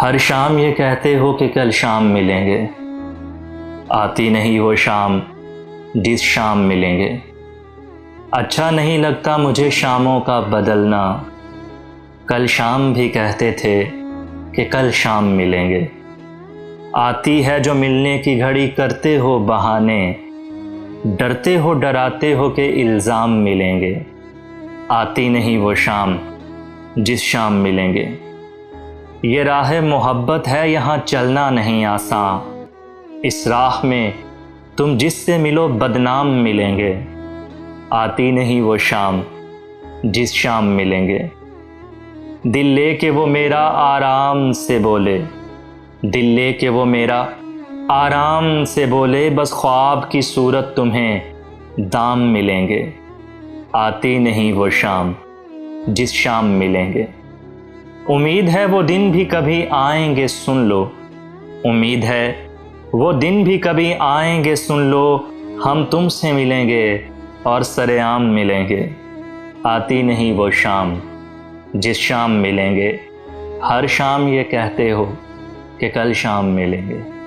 ہر شام یہ کہتے ہو کہ کل شام ملیں گے، آتی نہیں وہ شام جس شام ملیں گے۔ اچھا نہیں لگتا مجھے شاموں کا بدلنا، کل شام بھی کہتے تھے کہ کل شام ملیں گے۔ آتی ہے جو ملنے کی گھڑی کرتے ہو بہانے، ڈرتے ہو ڈراتے ہو کہ الزام ملیں گے۔ آتی نہیں وہ شام جس شام ملیں گے۔ یہ راہ محبت ہے یہاں چلنا نہیں آساں، اس راہ میں تم جس سے ملو بدنام ملیں گے۔ آتی نہیں وہ شام جس شام ملیں گے۔ دل لے کے وہ میرا آرام سے بولے، دل لے کے وہ میرا آرام سے بولے، بس خواب کی صورت تمہیں دام ملیں گے۔ آتی نہیں وہ شام جس شام ملیں گے۔ امید ہے وہ دن بھی کبھی آئیں گے سن لو، امید ہے وہ دن بھی کبھی آئیں گے سن لو، ہم تم سے ملیں گے اور سر عام ملیں گے۔ آتی نہیں وہ شام جس شام ملیں گے۔ ہر شام یہ کہتے ہو کہ کل شام ملیں گے۔